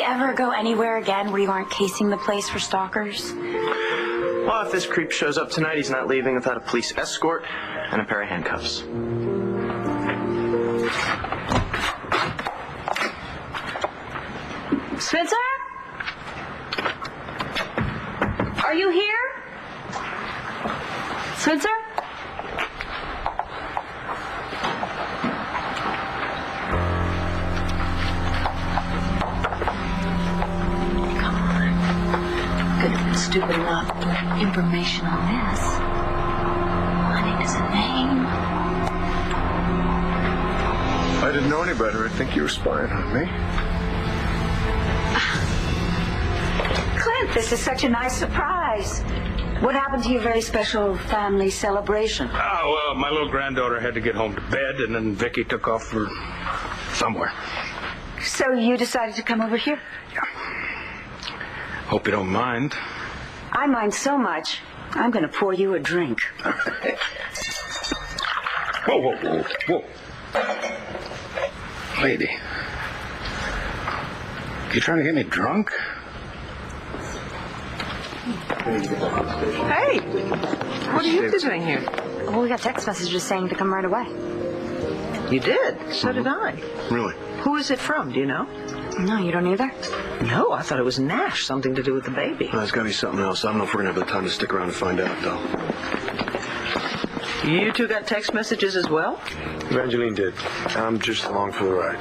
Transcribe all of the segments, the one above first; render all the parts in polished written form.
ever go anywhere again where you aren't casing the place for stalkers? Well, if this creep shows up tonight, he's not leaving without a police escort and a pair of handcuffs. Spencer? Are you here? Spencer? Come on. Could have been stupid enough to put information on this. Honey is a name. I didn't know any better. I think you were spying on me. Clint, this is such a nice surprise. What happened to your very special family celebration? Oh, well, my little granddaughter had to get home to bed, and then Vicki took off for somewhere. So you decided to come over here? Yeah. Hope you don't mind. I mind so much. I'm going to pour you a drink. Whoa, whoa, whoa, whoa. Lady. You trying to get me drunk? Hey, what are you doing here? Well, we got text messages saying to come right away. You did? So did I. Really? Who is it from? Do you know? No, you don't either? No, I thought it was Nash, something to do with the baby. Well, there's got to be something else. I don't know if we're going to have the time to stick around and find out, though. You two got text messages as well? Evangelene did. I'm just along for the ride.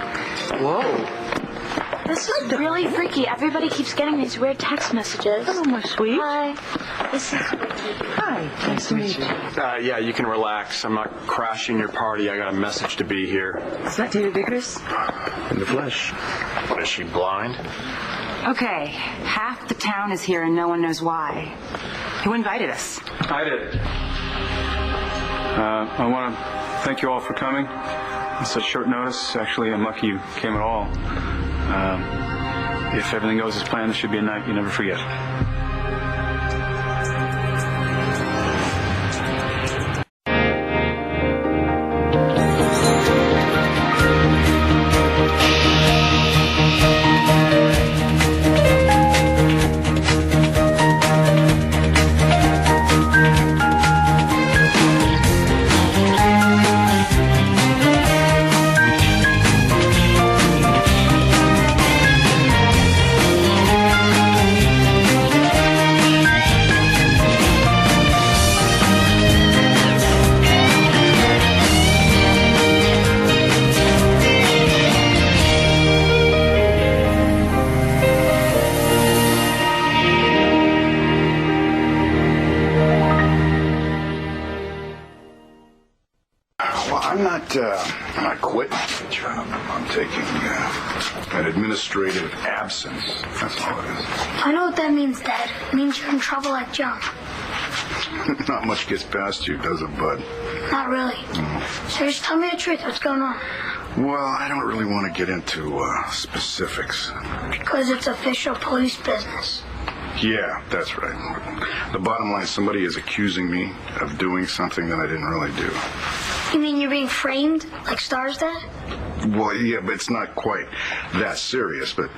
Whoa. This is really freaky. Everybody keeps getting these weird text messages. Hello, my sweet. Hi. This is Vicki. Hi, nice to meet you. Yeah, you can relax. I'm not crashing your party. I got a message to be here. Is that David Vickers? In the flesh. What, is she blind? Okay, half the town is here and no one knows why. Who invited us? I did. I want to thank you all for coming. On such short notice. Actually, I'm lucky you came at all. If everything goes as planned, this should be a night you never forget. I'm not quitting the job. I'm taking an administrative absence. That's all it is. I know what that means, Dad. It means you're in trouble like John. Not much gets past you, does it, bud? Not really. So just tell me the truth. What's going on? Well, I don't really want to get into specifics. Because it's official police business. Yeah, that's right. The bottom line is somebody is accusing me of doing something that I didn't really do. You mean you're being framed like Star's dad? Well, yeah, but it's not quite that serious. But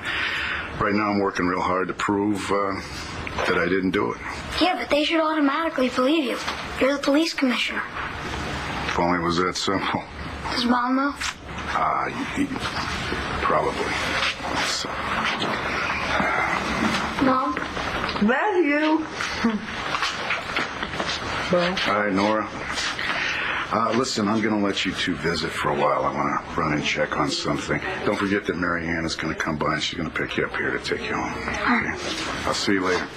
right now I'm working real hard to prove that I didn't do it. Yeah, but they should automatically believe you. You're the police commissioner. If only it was that simple. Does Mom know? Probably. So. Mom? Matthew! Well, All right, Nora. Listen, I'm going to let you two visit for a while. I want to run and check on something. Don't forget that Mary Ann is going to come by and she's going to pick you up here to take you home. Okay? I'll see you later.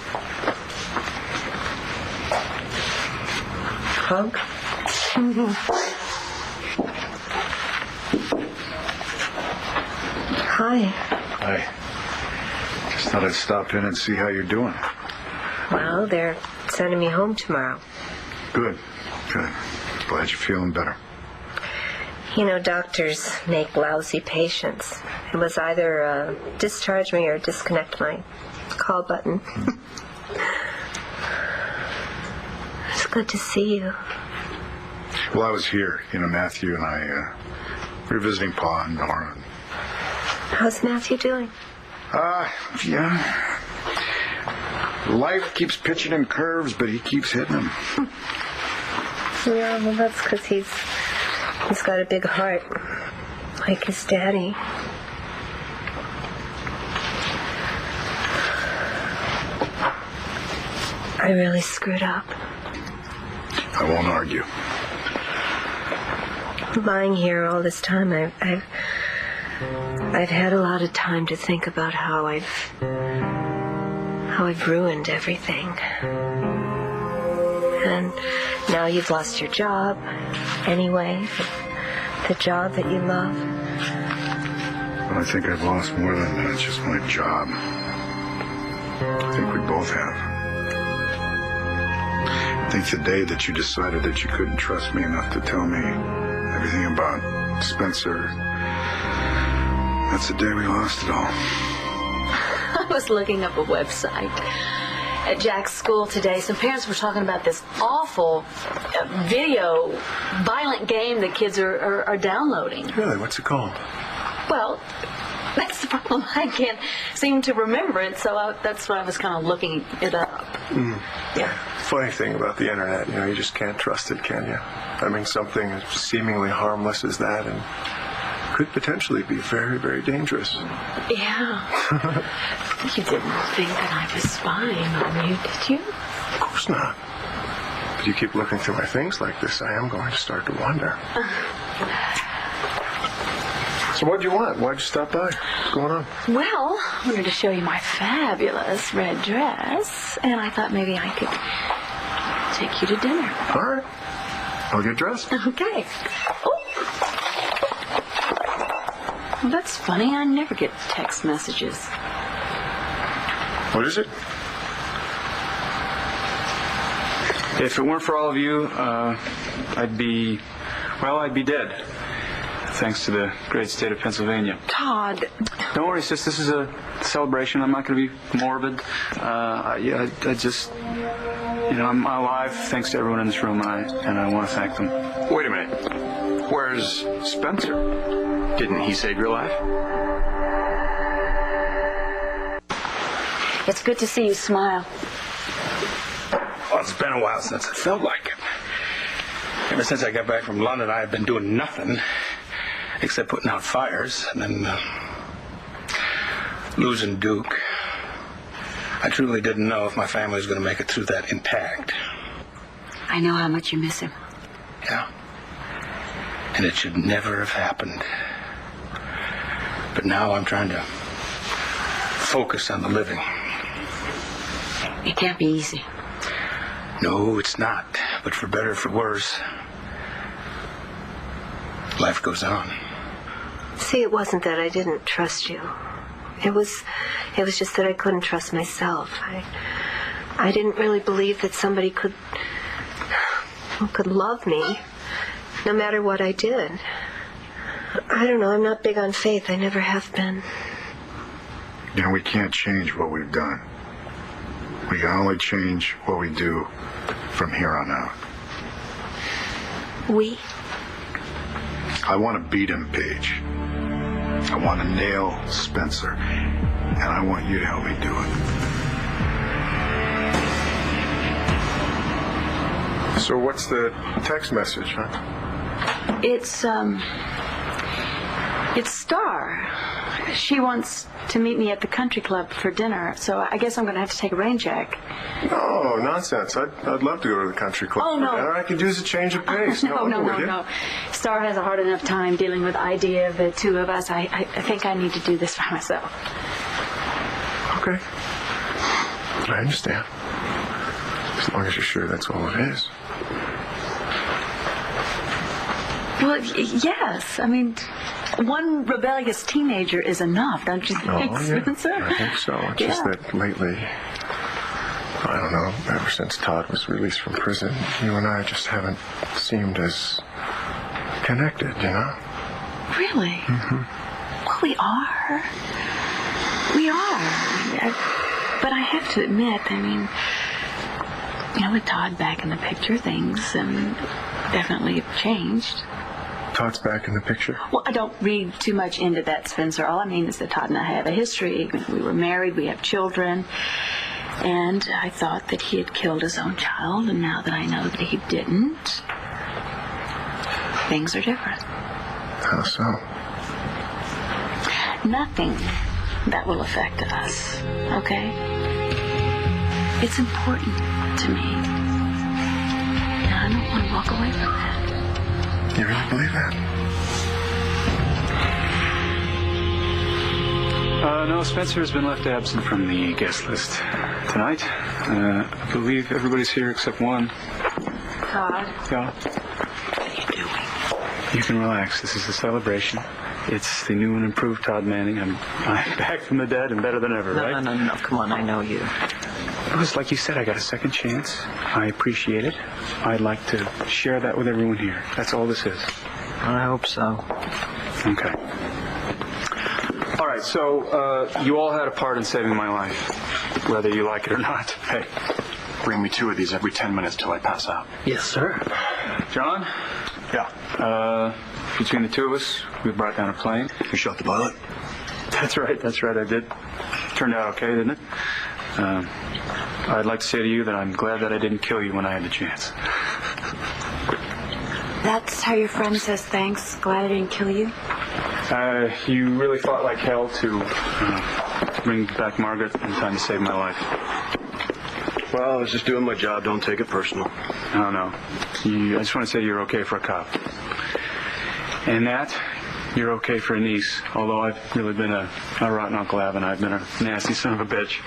hug? Hi. Hi. Just thought I'd stop in and see how you're doing. Well, they're sending me home tomorrow. Good. Good. Glad you're feeling better. You know, doctors make lousy patients. It was either discharge me or disconnect my call button. It's good to see you. Well, I was here. You know, Matthew and I, we were visiting Pa and Nora. How's Matthew doing? Yeah. Life keeps pitching him curves, but he keeps hitting them. Yeah, well, that's because he's got a big heart, like his daddy. I really screwed up. I won't argue. Lying here all this time, I've had a lot of time to think about how I've ruined everything. And now you've lost your job. Anyway, the job that you love. But I think I've lost more than that. It's just my job. I think we both have. I think the day that you decided that you couldn't trust me enough to tell me everything about Spencer, that's the day we lost it all. I was looking up a website at Jack's school today. Some parents were talking about this awful video, violent game that kids are downloading. Really? What's it called? Well, that's the problem. I can't seem to remember it, so that's why I was kind of looking it up. Yeah. Funny thing about the internet, you just can't trust it, can you? I mean, something as seemingly harmless as that and could potentially be very, very dangerous. Yeah. You didn't think that I was spying on you, did you? Of course not. But you keep looking through my things like this, I am going to start to wonder. So what do you want? Why'd you stop by? What's going on? Well, I wanted to show you my fabulous red dress, and I thought maybe I could take you to dinner. All right. I'll get dressed. Okay. Oh. Well, that's funny. I never get text messages. What is it? If it weren't for all of you, I'd be dead. Thanks to the great state of Pennsylvania. Todd. Don't worry, sis. This is a celebration. I'm not going to be morbid. I just, I'm alive thanks to everyone in this room, and I want to thank them. Wait a minute. Where's Spencer? Didn't he save your life? It's good to see you smile. Well, it's been a while since I felt like it. Ever since I got back from London, I've been doing nothing except putting out fires and then losing Duke. I truly didn't know if my family was going to make it through that intact. I know how much you miss him. Yeah. And it should never have happened. But now I'm trying to focus on the living. It can't be easy. No, it's not. But for better or for worse, life goes on. See, it wasn't that I didn't trust you. It was just that I couldn't trust myself. I didn't really believe that somebody could love me, no matter what I did. I don't know, I'm not big on faith. I never have been. We can't change what we've done. We can only change what we do from here on out. We? I want to beat him, Paige. I want to nail Spencer. And I want you to help me do it. So what's the text message, huh? It's Star. She wants to meet me at the country club for dinner, so I guess I'm going to have to take a rain check. No, nonsense. I'd love to go to the country club. Oh, no. And I could use a change of pace. No. Star has a hard enough time dealing with the idea of the two of us. I think I need to do this by myself. Okay. I understand. As long as you're sure that's all it is. Well, yes. I mean, one rebellious teenager is enough, don't you think, Spencer? Yeah. I think so. It's just that lately, I don't know, ever since Todd was released from prison, you and I just haven't seemed as connected, Really? Mm-hmm. Well, we are. We are. But I have to admit, with Todd back in the picture, things definitely have changed. Todd's back in the picture? Well, I don't read too much into that, Spencer. All I mean is that Todd and I have a history. We were married. We have children. And I thought that he had killed his own child. And now that I know that he didn't, things are different. How so? Nothing that will affect us, okay?'t important to me. And I don't want to walk away from that. You really believe that? No, Spencer has been left absent from the guest list tonight. I believe everybody's here except one. Todd? Yeah. What are you doing? You can relax. This is a celebration. It's the new and improved Todd Manning. I'm back from the dead and better than ever, right? No. Come on, I know you. It was like you said, I got a second chance. I appreciate it. I'd like to share that with everyone here. That's all this is. I hope so. Okay. All right, so you all had a part in saving my life, whether you like it or not. Hey, Bring me 2 of these every 10 minutes till I pass out. Yes, sir. John? Yeah. Between the two of us, we brought down a plane. You shot the pilot? That's right, I did. Turned out okay, didn't it? I'd like to say to you that I'm glad that I didn't kill you when I had the chance. That's how your friend says thanks. Glad I didn't kill you. You really fought like hell to bring back Margaret in time to save my life. Well, I was just doing my job. Don't take it personal. No. I just want to say you're okay for a cop. And that, you're okay for a niece. Although I've really been a rotten Uncle Av, and I've been a nasty son of a bitch.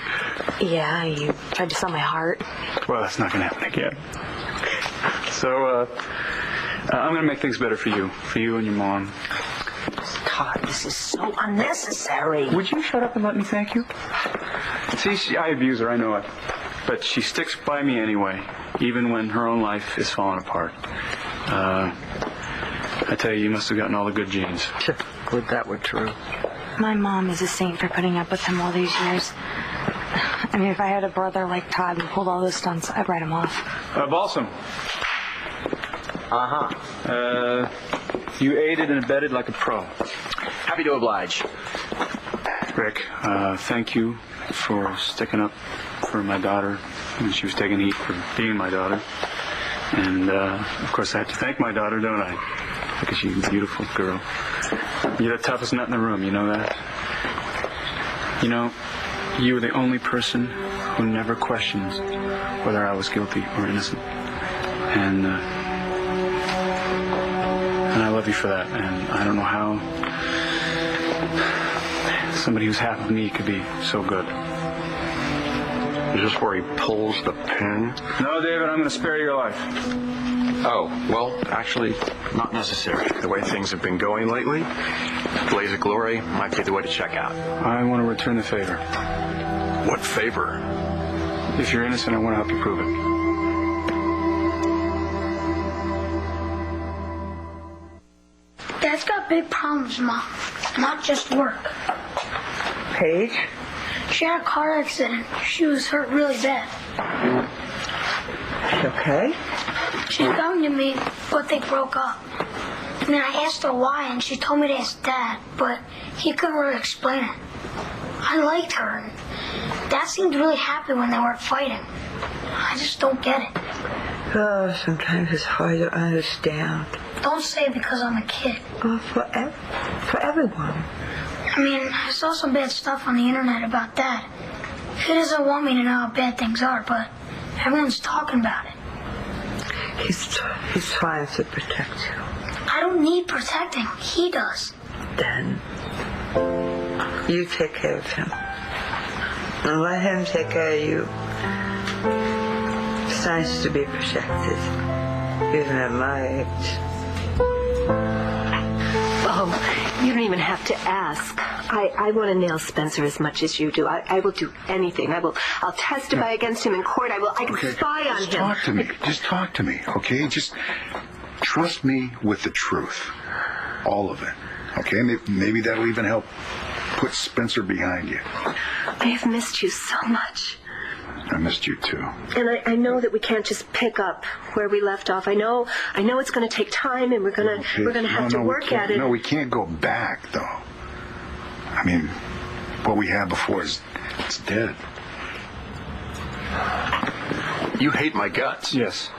Yeah, you tried to sell my heart. Well, that's not going to happen again. So, I'm going to make things better for you and your mom. Todd, this is so unnecessary. Would you shut up and let me thank you? See, I abuse her, I know it. But she sticks by me anyway, even when her own life is falling apart. I tell you must have gotten all the good genes. Would that were true. My mom is a saint for putting up with him all these years. I mean, if I had a brother like Todd who pulled all those stunts, I'd write him off. Balsam. Uh-huh. You aided and abetted like a pro. Happy to oblige. Rick, thank you for sticking up for my daughter when she was taking heat for being my daughter. And, of course, I have to thank my daughter, don't I? Because she's a beautiful girl. You're the toughest nut in the room, you know that? You know, you were the only person who never questions whether I was guilty or innocent. And I love you for that. And I don't know how somebody who's half of me could be so good. Is this where he pulls the pin? No, David, I'm going to spare your life. Oh, well, actually, not necessary. The way things have been going lately, Blaze of Glory might be the way to check out. I want to return the favor. What favor? If you're innocent, I want to help you prove it. Dad's got big problems, Mom. Not just work. Paige? She had a car accident. She was hurt really bad. Okay. She's coming to me, but they broke up. And then I asked her why, and she told me to ask Dad, but he couldn't really explain it. I liked her, and Dad seemed really happy when they weren't fighting. I just don't get it. Oh, sometimes it's hard to understand. Don't say it because I'm a kid. Oh, for everyone. I mean, I saw some bad stuff on the internet about Dad. He doesn't want me to know how bad things are, but everyone's talking about it. He's trying to protect you. I don't need protecting. He does. Then you take care of him. And let him take care of you. It's nice to be protected, even at my age. Oh, you don't even have to ask. I want to nail Spencer as much as you do. I will do anything. I'll testify against him in court. I can spy on him. Talk to me. Just talk to me, okay? Just trust me with the truth. All of it. Okay? Maybe that'll even help put Spencer behind you. I have missed you so much. I missed you too. And I know that we can't just pick up where we left off. I know it's going to take time, and we're going to have to work at it. No, we can't go back, though. I mean, what we had before it's dead. You hate my guts. Yes.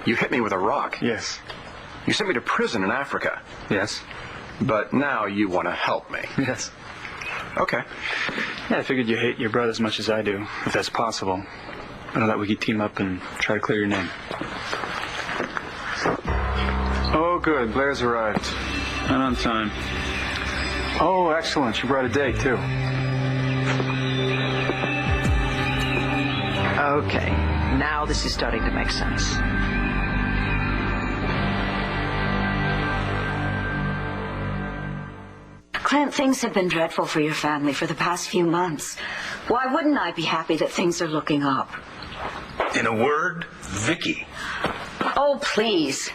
You hit me with a rock. Yes. You sent me to prison in Africa. Yes. But now you want to help me. Yes. Okay. Yeah, I figured you hate your brother as much as I do, if that's possible. I know that we could team up and try to clear your name. Oh, good. Blair's arrived. And on time. Oh, excellent. She brought a date, too. Okay. Now this is starting to make sense. Clint, things have been dreadful for your family for the past few months. Why wouldn't I be happy that things are looking up? In a word, Vicki. Oh, please.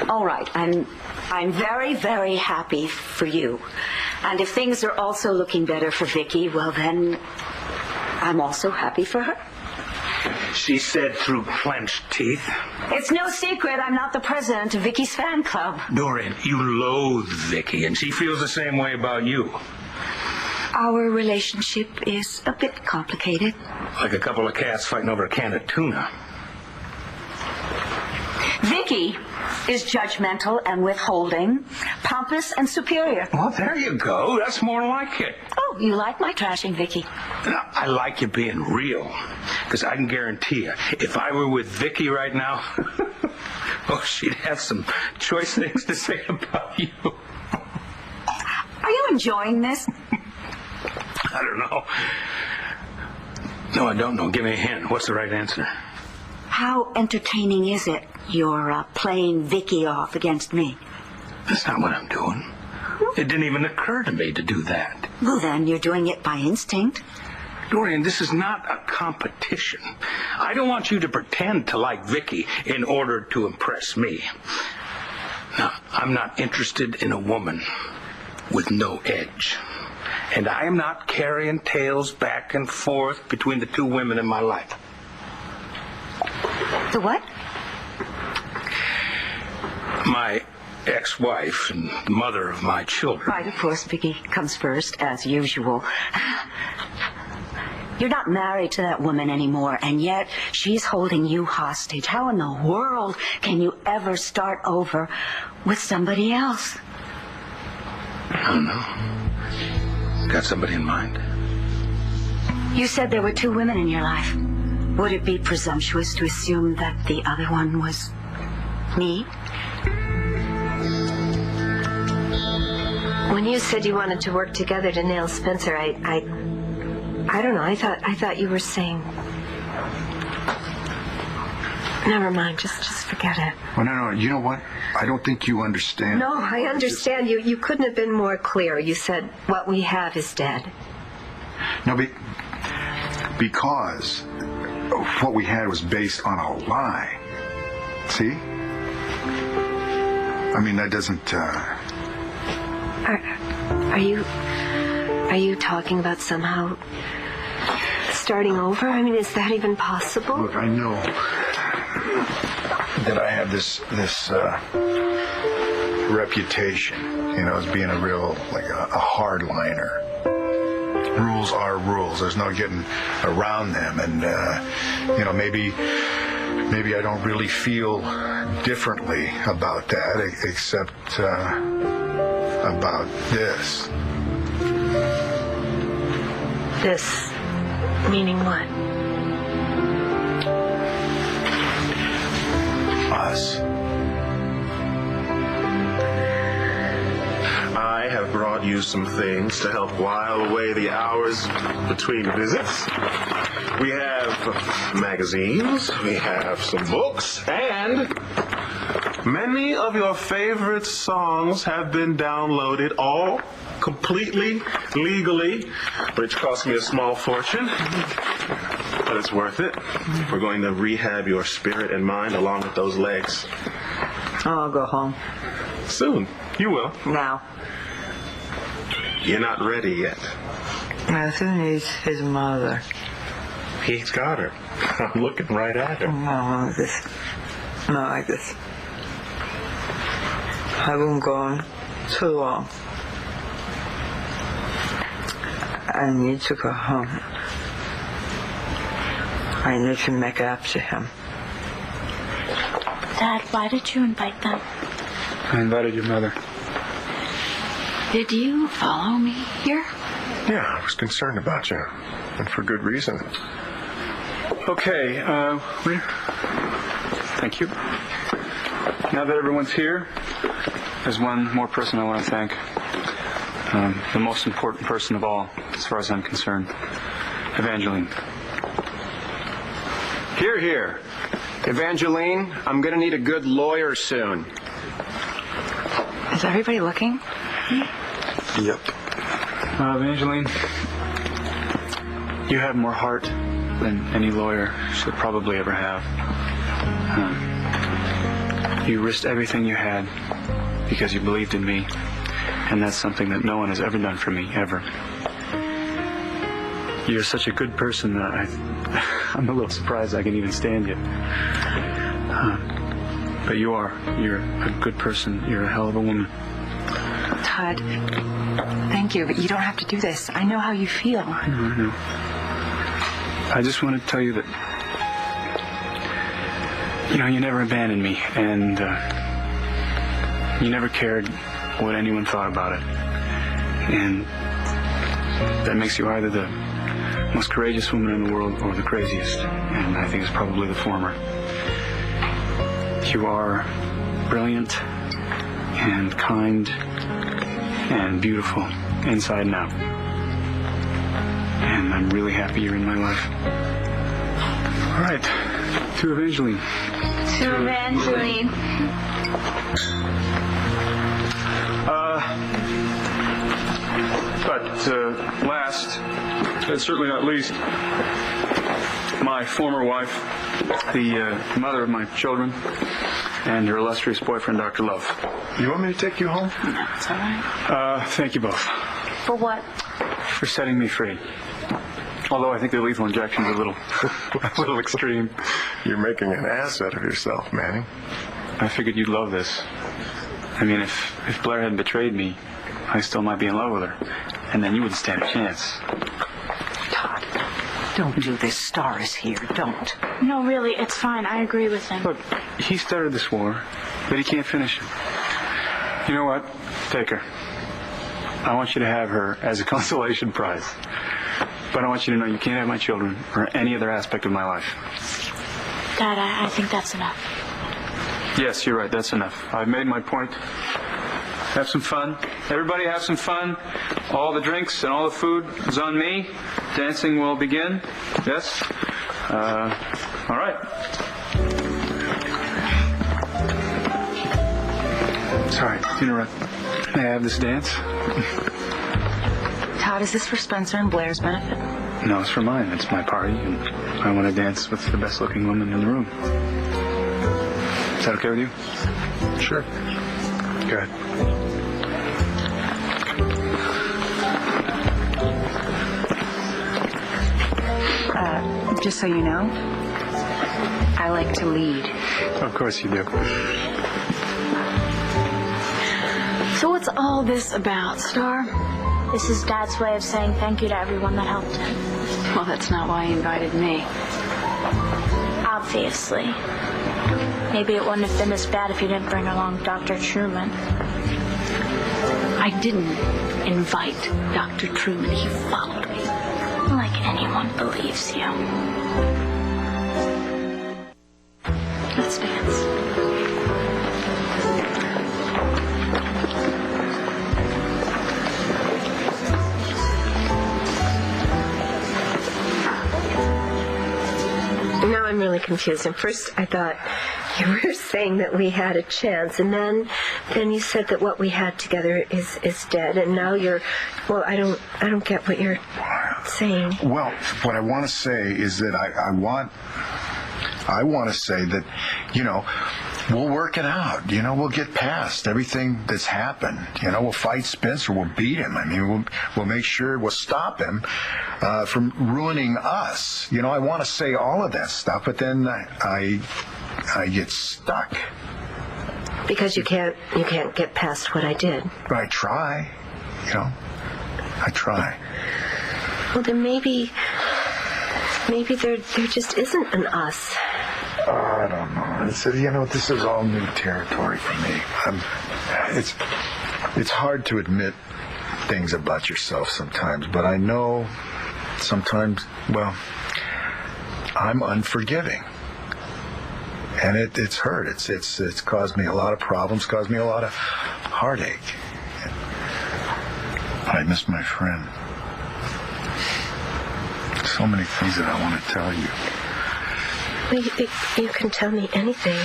All right, I'm very, very happy for you. And if things are also looking better for Vicki, well then, I'm also happy for her. She said through clenched teeth. It's no secret I'm not the president of Vicki's fan club. Doreen, you loathe Vicki, and she feels the same way about you. Our relationship is a bit complicated. Like a couple of cats fighting over a can of tuna. Vicki is judgmental and withholding, pompous and superior. Well, there you go. That's more like it. Oh, you like my trashing, Vicki? Now, I like you being real, because I can guarantee you, if I were with Vicki right now, oh, she'd have some choice things to say about you. Are you enjoying this? I don't know. No, I don't know. Give me a hint. What's the right answer? How entertaining is it you're playing Vicki off against me? That's not what I'm doing. It didn't even occur to me to do that. Well, then you're doing it by instinct. Dorian, this is not a competition. I don't want you to pretend to like Vicki in order to impress me. Now, I'm not interested in a woman with no edge. And I am not carrying tales back and forth between the two women in my life. The what? My ex-wife and the mother of my children. Right, of course, Vicki comes first, as usual. You're not married to that woman anymore, and yet she's holding you hostage. How in the world can you ever start over with somebody else? I don't know. Got somebody in mind? You said there were two women in your life. Would it be presumptuous to assume that the other one was me? When you said you wanted to work together to nail Spencer, I don't know. I thought you were saying. Never mind. Just forget it. Well, no. You know what? I don't think you understand. No, I understand. You couldn't have been more clear. You said what we have is dead. No, because what we had was based on a lie. See? I mean, that doesn't. Are you talking about somehow starting over? I mean, is that even possible? Look, I know that I have this reputation, as being a real, like a hardliner. Rules are rules. There's no getting around them, and maybe I don't really feel differently about that, except about this. This meaning what? Us. I have brought you some things to help while away the hours between visits. We have magazines, we have some books, and many of your favorite songs have been downloaded, all completely legally, which cost me a small fortune, but it's worth it. We're going to rehab your spirit and mind along with those legs. I'll go home. Soon. You will. Now. You're not ready yet. Matthew needs his mother. He's got her. I'm looking right at her. Not like this. Not like this. I've been gone too long. I need to go home. I need to make it up to him. Dad, why did you invite them? I invited your mother. Did you follow me here? Yeah, I was concerned about you. And for good reason. Okay, thank you. Now that everyone's here, there's one more person I want to thank. The most important person of all, as far as I'm concerned. Evangelene. Here, here. Evangelene, I'm going to need a good lawyer soon. Is everybody looking? Yep. Evangelene, you have more heart than any lawyer should probably ever have. You risked everything you had because you believed in me, and that's something that no one has ever done for me, ever. You're such a good person that I'm a little surprised I can even stand you. But you are. You're a good person. You're a hell of a woman. Todd, thank you, but you don't have to do this. I know how you feel. I know. I just want to tell you that, you never abandoned me, and you never cared what anyone thought about it. And that makes you either the most courageous woman in the world or the craziest, and I think it's probably the former. You are brilliant and kind and beautiful inside and out. And I'm really happy you're in my life. All right, to Evangelene. To Evangelene. But last, and certainly not least, my former wife, the mother of my children, and her illustrious boyfriend, Dr. Love. You want me to take you home? No, it's all right. Thank you both. For what? For setting me free. Although I think the lethal injection is a little extreme. You're making an ass out of yourself, Manning. I figured you'd love this. I mean, if Blair hadn't betrayed me, I still might be in love with her. And then you wouldn't stand a chance. Todd, don't do this. Star is here. Don't. No, really, it's fine. I agree with him. Look, he started this war, but he can't finish it. You know what? Take her. I want you to have her as a consolation prize. But I want you to know you can't have my children or any other aspect of my life. Dad, I think that's enough. Yes, you're right. That's enough. I've made my point. Have some fun. Everybody have some fun. All the drinks and all the food is on me. Dancing will begin. Yes? All right. Sorry to interrupt. May I have this dance? Todd, is this for Spencer and Blair's benefit? No, it's for mine. It's my party, and I want to dance with the best-looking woman in the room. Is that okay with you? Sure. Good. Just so you know, I like to lead. Of course you do. So what's all this about, Star? This is Dad's way of saying thank you to everyone that helped him. Well, that's not why he invited me. Obviously. Maybe it wouldn't have been as bad if you didn't bring along Dr. Truman. I didn't invite Dr. Truman. He followed me. Like anyone believes you. Let's dance. Now I'm really confused. At first I thought you were saying that we had a chance, and then you said that what we had together is dead, and now you're, well, I don't get what you're saying. Well, what I want to say is that I want to say that, we'll work it out. We'll get past everything that's happened. We'll fight Spencer. We'll beat him. I mean, we'll make sure we'll stop him from ruining us. I want to say all of that stuff, but then I get stuck. Because you can't get past what I did. But I try. I try. Well, then maybe there just isn't an us. I don't know. This is all new territory for me. It's hard to admit things about yourself sometimes, but I know sometimes, I'm unforgiving. And it's hurt. It's caused me a lot of problems, caused me a lot of heartache. But I miss my friend. So many things that I want to tell you. Well, you can tell me anything.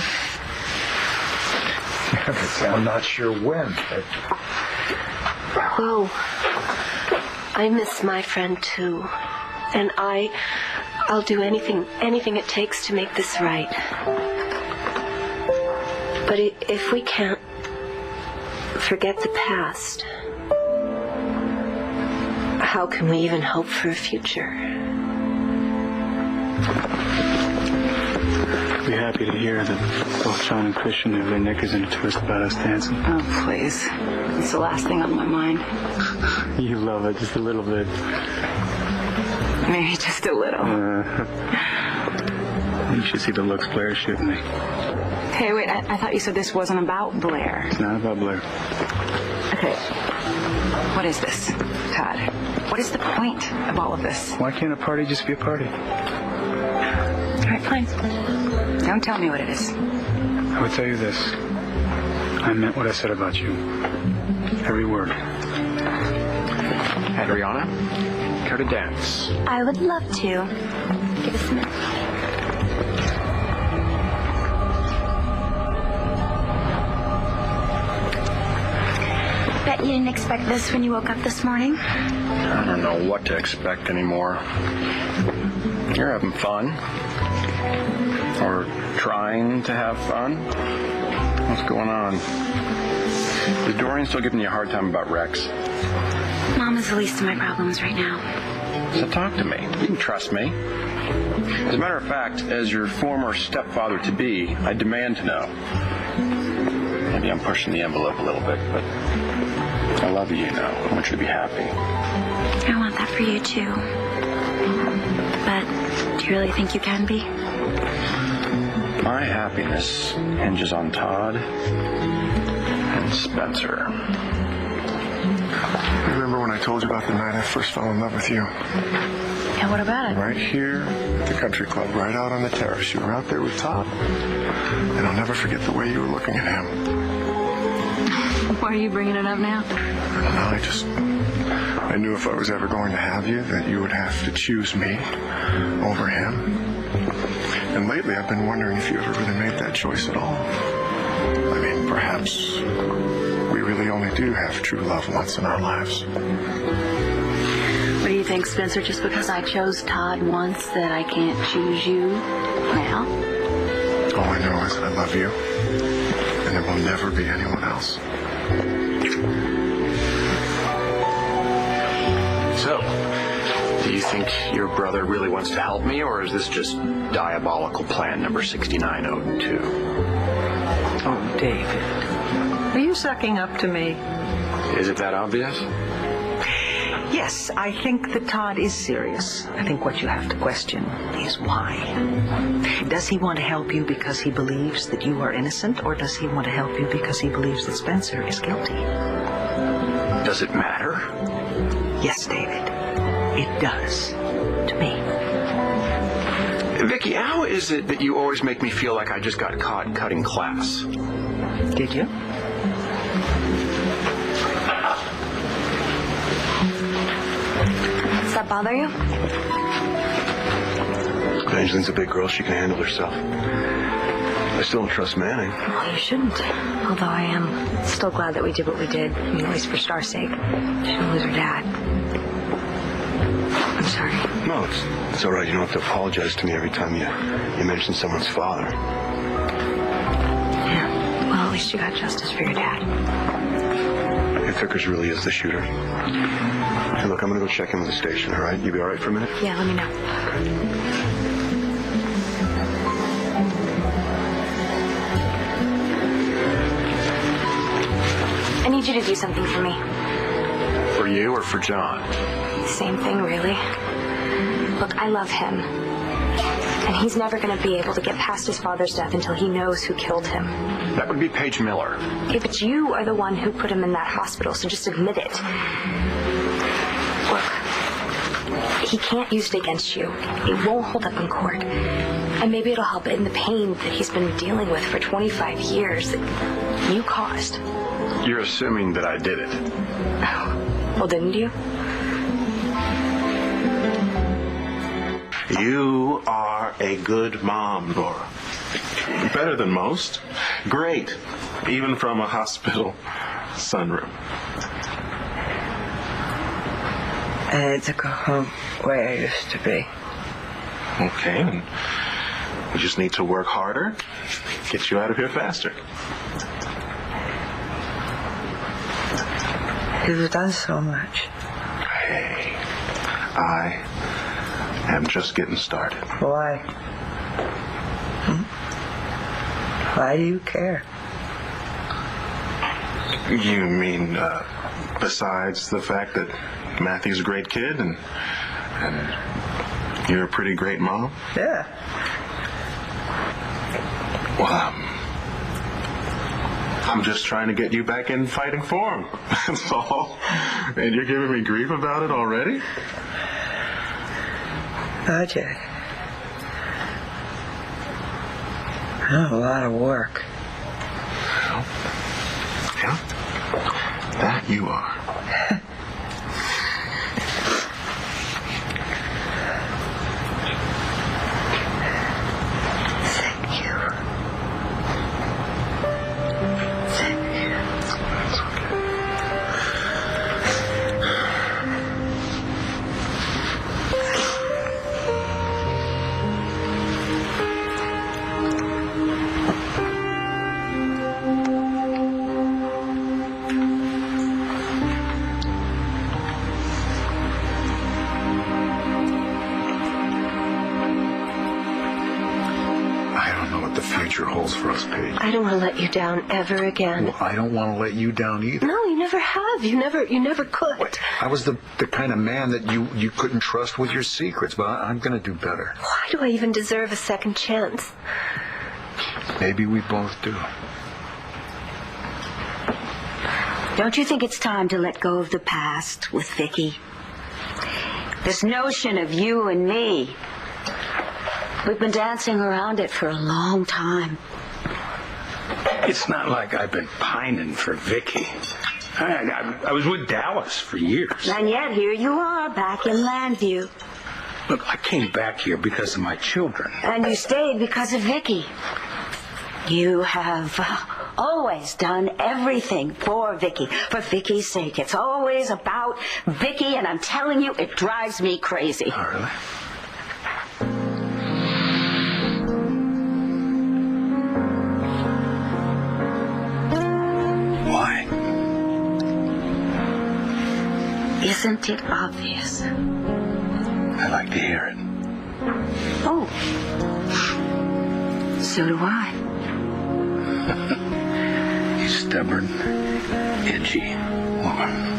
Yeah, but I'm not sure when. Well, I miss my friend too. And I'll do anything it takes to make this right. But if we can't forget the past, how can we even hope for a future? I'd be happy to hear that both John and Christian knew that Nick is in a twist about us dancing. Oh, please. It's the last thing on my mind. You love it just a little bit. Maybe just a little. You should see the looks Blair's shooting me. Hey, wait, I thought you said this wasn't about Blair. It's not about Blair. Okay. What is this, Todd? What is the point of all of this? Why can't a party just be a party? All right, fine. Don't tell me what it is. I would tell you this. I meant what I said about you. Every word. Adriana, care to dance? I would love to. Give us a minute. Bet you didn't expect this when you woke up this morning? I don't know what to expect anymore. You're having fun. Or trying to have fun. What's going on? Is Dorian still giving you a hard time about Rex? Mom is the least of my problems right now. So talk to me. You can trust me. As a matter of fact, as your former stepfather-to-be, I demand to know. Maybe I'm pushing the envelope a little bit, but I love you, I want you to be happy. I want that for you, too. But do you really think you can be? My happiness hinges on Todd and Spencer. Remember when I told you about the night I first fell in love with you? Yeah, what about it? Right here at the country club, right out on the terrace. You were out there with Todd. And I'll never forget the way you were looking at him. Why are you bringing it up now? I don't know, I knew if I was ever going to have you, that you would have to choose me over him. And lately I've been wondering if you ever really made that choice at all. I mean, perhaps we really only do have true love once in our lives. What do you think, Spencer? Just because I chose Todd once, that I can't choose you now? All I know is that I love you, and there will never be anyone else. So, do you think your brother really wants to help me, or is this just diabolical plan number 6902? Oh, David. Are you sucking up to me? Is it that obvious? Yes, I think that Todd is serious. I think what you have to question is why. Does he want to help you because he believes that you are innocent, or does he want to help you because he believes that Spencer is guilty? Does it matter? Yes, David. It does. To me. Vicki, how is it that you always make me feel like I just got caught cutting class? Did you? Does that bother you? Evangeline's a big girl. She can handle herself. I still don't trust Manning. Well, you shouldn't. Although I am still glad that we did what we did. I mean, at least for Star's sake. She didn't lose her dad. I'm sorry. No, it's all right. You don't have to apologize to me every time you mention someone's father. Yeah. Well, at least you got justice for your dad. If Vickers really is the shooter. Hey, look, I'm going to go check in with the station, all right? You be all right for a minute? Yeah, let me know. I need you to do something for me. For you or for John? Same thing, really. Look, I love him. And he's never going to be able to get past his father's death until he knows who killed him. That would be Paige Miller. Okay, but you are the one who put him in that hospital, so just admit it. Look, he can't use it against you. It won't hold up in court. And maybe it'll help in the pain that he's been dealing with for 25 years that you caused. You're assuming that I did it. Well, didn't you? You are a good mom, Nora. Better than most. Great. Even from a hospital sunroom. I need to go home where I used to be. Okay, and we just need to work harder, get you out of here faster. You've done so much. Hey, I am just getting started. Why? Why do you care? You mean, besides the fact that Matthew's a great kid and you're a pretty great mom? Yeah. Well, I'm just trying to get you back in fighting form. That's all. And you're giving me grief about it already? Jack. Oh, a lot of work. Yeah. That you are. Holds for us, Paige. I don't want to let you down ever again. Well, I don't want to let you down either. No, you never have. You never could. What? I was the kind of man that you couldn't trust with your secrets, but I'm going to do better. Why do I even deserve a second chance? Maybe we both do. Don't you think it's time to let go of the past with Vicki? This notion of you and me. We've been dancing around it for a long time. It's not like I've been pining for Vicki. I was with Dallas for years. And yet here you are, back in Landview. Look, I came back here because of my children. And you stayed because of Vicki. You have always done everything for Vicki, for Vicki's sake. It's always about Vicki, and I'm telling you, it drives me crazy. Oh, really? Why? Isn't it obvious? I'd like to hear it. Oh. So do I. You stubborn, edgy woman.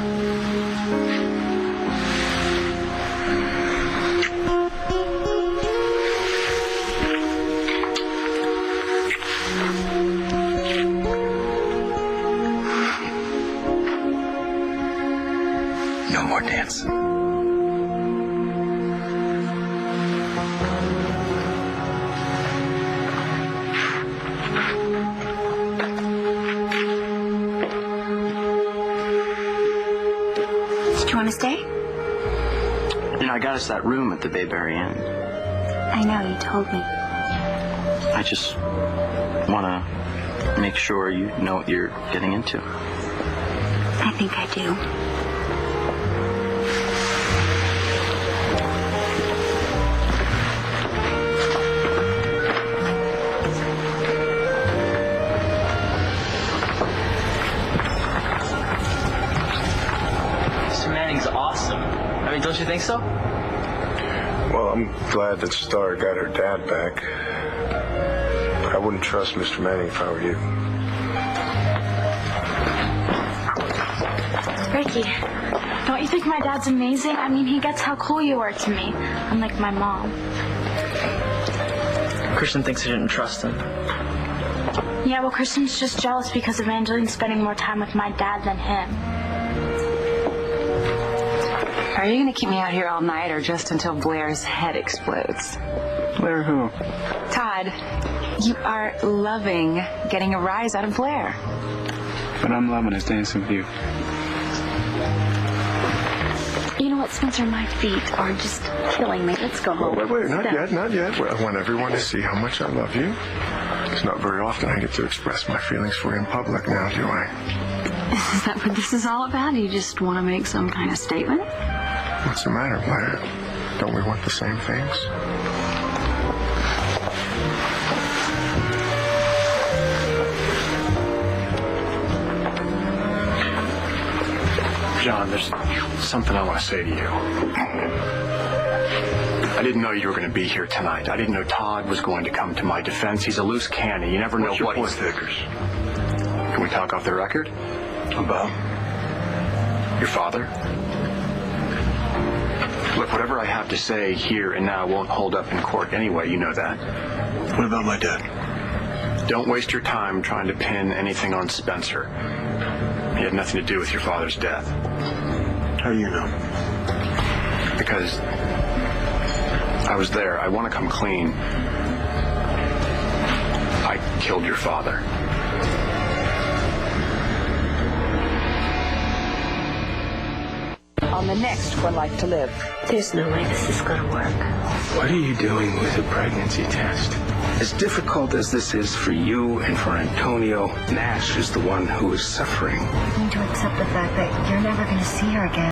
No more dancing. Did you want to stay? You know, I got us that room at the Bayberry Inn. I know, you told me. I just want to make sure you know what you're getting into. I think I do. awesome. I mean, don't you think so? Well, I'm glad that Star got her dad back. But I wouldn't trust Mr. Manning if I were you. Ricky, don't you think my dad's amazing? I mean, he gets how cool you are to me, unlike my mom. Christian thinks I shouldn't trust him. Yeah, well, Christian's just jealous because Evangelene's spending more time with my dad than him. Are you going to keep me out here all night or just until Blair's head explodes? Blair who? Todd, you are loving getting a rise out of Blair. But I'm loving his dancing with you. You know what, Spencer? My feet are just killing me. Let's go home. Wait, not yet. I want everyone to see how much I love you. It's not very often I get to express my feelings for you in public now, do I? Is that what this is all about? You just want to make some kind of statement? What's the matter, Blair? Don't we want the same things? John, there's something I want to say to you. I didn't know you were going to be here tonight. I didn't know Todd was going to come to my defense. He's a loose cannon. You never know what he's... Vickers? Can we talk off the record? About? Your father? Look, whatever I have to say here and now won't hold up in court anyway. You know that. What about my dad? Don't waste your time trying to pin anything on Spencer. He had nothing to do with your father's death. How do you know? Because I was there. I want to come clean. I killed your father. On the next For Life to Live. There's no way this is going to work. What are you doing with a pregnancy test? As difficult as this is for you and for Antonio, Nash is the one who is suffering. You need to accept the fact that you're never going to see her again.